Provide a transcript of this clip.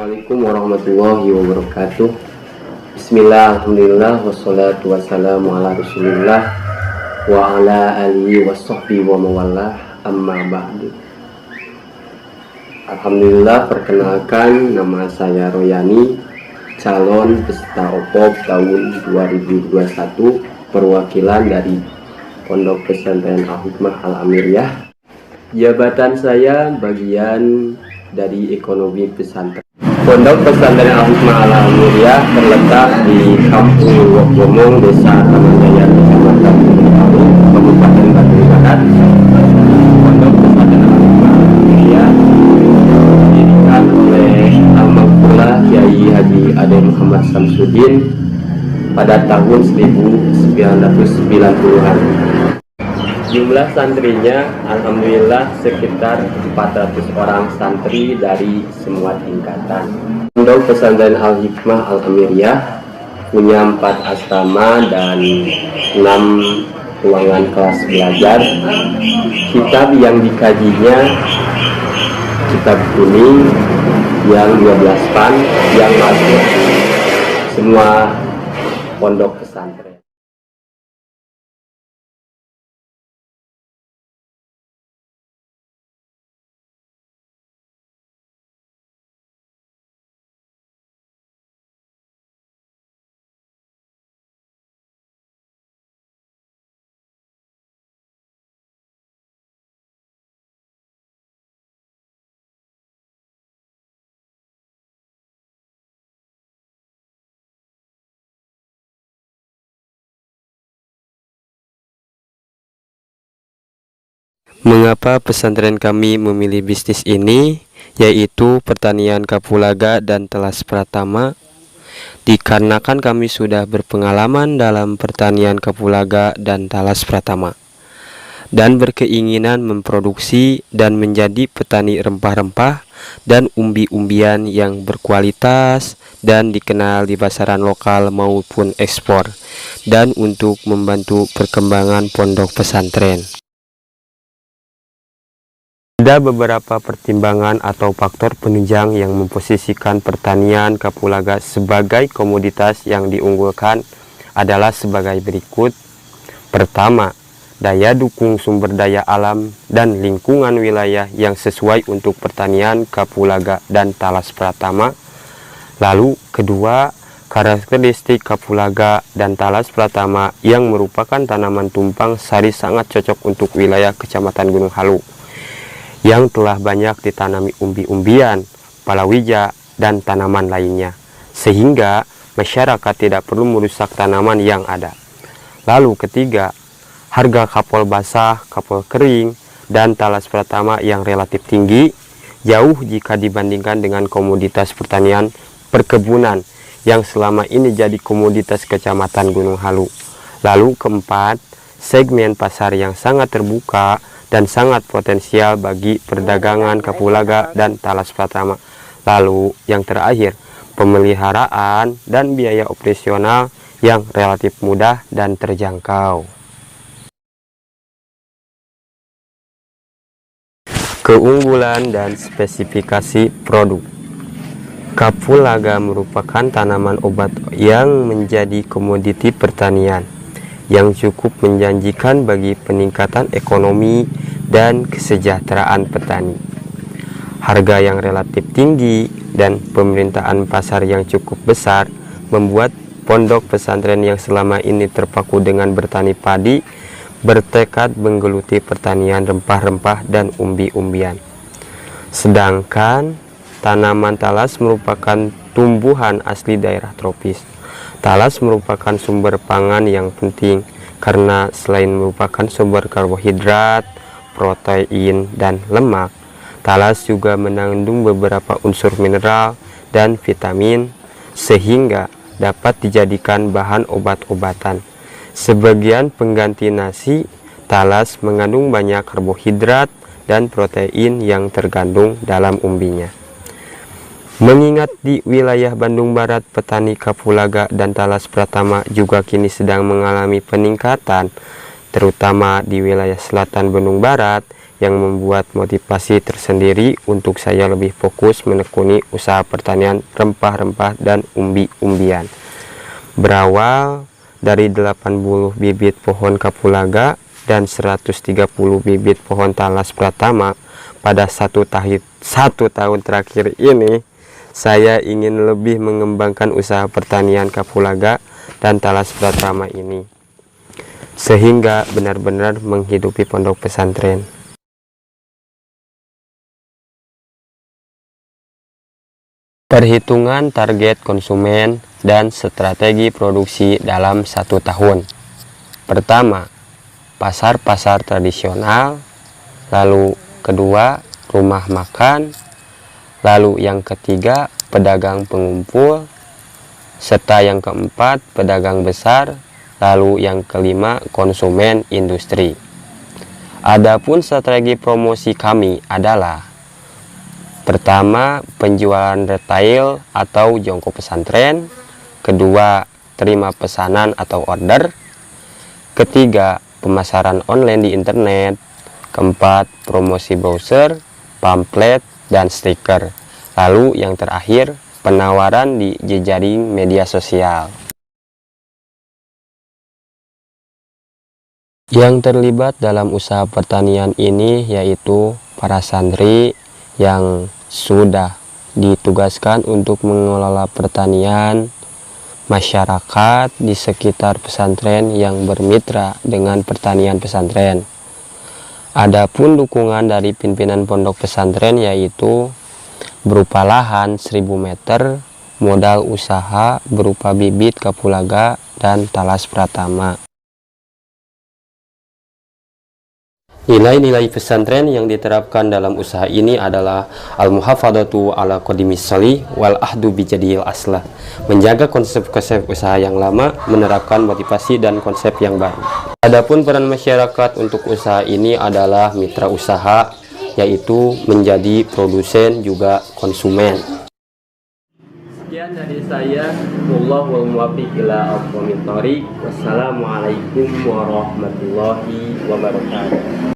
Assalamualaikum warahmatullahi wabarakatuh. Bismillah, alhamdulillah, wassalatu wassalamu ala rasulillah wa ala alihi wa sahbihi wa mawalah, amma ba'du. Alhamdulillah, perkenalkan, nama saya Royani, calon peserta OPOP tahun 2021, perwakilan dari Pondok Pesantren Al-Hikmah Al-Amiriyah. Jabatan saya bagian dari ekonomi pesantren. Pondok Pesantren Al-Hikmah Al-Amiriyah terletak di Kampung Wokgomong, Desa Taman Jaya, Kecamatan Gunungkawi, Kabupaten Bandung Barat. Pondok Pesantren Al-Hikmah Al-Amiriyah didirikan oleh Almarhumah Kiai Haji Ade Muhammad Samsudin pada tahun 1990-an. Jumlah santrinya alhamdulillah sekitar 400 orang santri dari semua tingkatan. Pondok Pesantren Al-Hikmah Al-Amiriyah punya 4 asrama dan 6 ruangan kelas belajar. Kitab yang dikajinya kitab kuning yang 12 pan yang masuk semua pondok pesantren. Mengapa pesantren kami memilih bisnis ini, yaitu pertanian kapulaga dan talas pratama? Dikarenakan kami sudah berpengalaman dalam pertanian kapulaga dan talas pratama, dan berkeinginan memproduksi dan menjadi petani rempah-rempah dan umbi-umbian yang berkualitas dan dikenal di pasaran lokal maupun ekspor, dan untuk membantu perkembangan pondok pesantren. Ada beberapa pertimbangan atau faktor penunjang yang memposisikan pertanian kapulaga sebagai komoditas yang diunggulkan adalah sebagai berikut. Pertama, daya dukung sumber daya alam dan lingkungan wilayah yang sesuai untuk pertanian kapulaga dan talas pratama. Lalu kedua, karakteristik kapulaga dan talas pratama yang merupakan tanaman tumpang sari sangat cocok untuk wilayah Kecamatan Gunung Halu yang telah banyak ditanami umbi-umbian, palawija, dan tanaman lainnya, sehingga masyarakat tidak perlu merusak tanaman yang ada. Lalu ketiga, harga kapol basah, kapol kering, dan talas pratama yang relatif tinggi, jauh jika dibandingkan dengan komoditas pertanian perkebunan yang selama ini jadi komoditas Kecamatan Gunung Halu. Lalu keempat, segmen pasar yang sangat terbuka dan sangat potensial bagi perdagangan kapulaga dan talas pratama. Lalu yang terakhir, pemeliharaan dan biaya operasional yang relatif mudah dan terjangkau. Keunggulan dan spesifikasi produk. Kapulaga merupakan tanaman obat yang menjadi komoditi pertanian yang cukup menjanjikan bagi peningkatan ekonomi dan kesejahteraan petani. Harga yang relatif tinggi dan pemerintahan pasar yang cukup besar membuat pondok pesantren yang selama ini terpaku dengan bertani padi bertekad menggeluti pertanian rempah-rempah dan umbi-umbian. Sedangkan tanaman talas merupakan tumbuhan asli daerah tropis. Talas merupakan sumber pangan yang penting karena selain merupakan sumber karbohidrat, protein, dan lemak, talas juga mengandung beberapa unsur mineral dan vitamin sehingga dapat dijadikan bahan obat-obatan. Sebagian pengganti nasi, talas mengandung banyak karbohidrat dan protein yang terkandung dalam umbinya. Mengingat di wilayah Bandung Barat petani kapulaga dan talas pratama juga kini sedang mengalami peningkatan, terutama di wilayah selatan Bandung Barat, yang membuat motivasi tersendiri untuk saya lebih fokus menekuni usaha pertanian rempah-rempah dan umbi-umbian. Berawal dari 80 bibit pohon kapulaga dan 130 bibit pohon talas pratama, pada satu tahun terakhir ini saya ingin lebih mengembangkan usaha pertanian kapulaga dan talas pratama ini, sehingga benar-benar menghidupi pondok pesantren. Perhitungan target konsumen dan strategi produksi dalam 1 tahun. Pertama, pasar-pasar tradisional, lalu kedua, rumah makan, lalu yang ketiga, pedagang pengumpul, serta yang keempat, pedagang besar, lalu yang kelima, konsumen industri. Adapun strategi promosi kami adalah: pertama, penjualan retail atau jongkok pesantren. Kedua, terima pesanan atau order. Ketiga, pemasaran online di internet. Keempat, promosi browser, pamflet, dan stiker. Lalu yang terakhir, penawaran di jejaring media sosial. Yang terlibat dalam usaha pertanian ini yaitu para santri yang sudah ditugaskan untuk mengelola pertanian, masyarakat di sekitar pesantren yang bermitra dengan pertanian pesantren. Adapun dukungan dari pimpinan pondok pesantren yaitu berupa lahan 1000 meter, modal usaha berupa bibit kapulaga dan talas pratama. Nilai-nilai pesantren yang diterapkan dalam usaha ini adalah al-muhafadatu ala qadimis sholih wal ahdu bijadil aslah, menjaga konsep-konsep usaha yang lama, menerapkan motivasi dan konsep yang baru. Adapun peran masyarakat untuk usaha ini adalah mitra usaha, yaitu menjadi produsen juga konsumen. Sekian dari saya, wallahul muwaffiq ila aqwamit thoriq. Wassalamualaikum warahmatullahi wabarakatuh.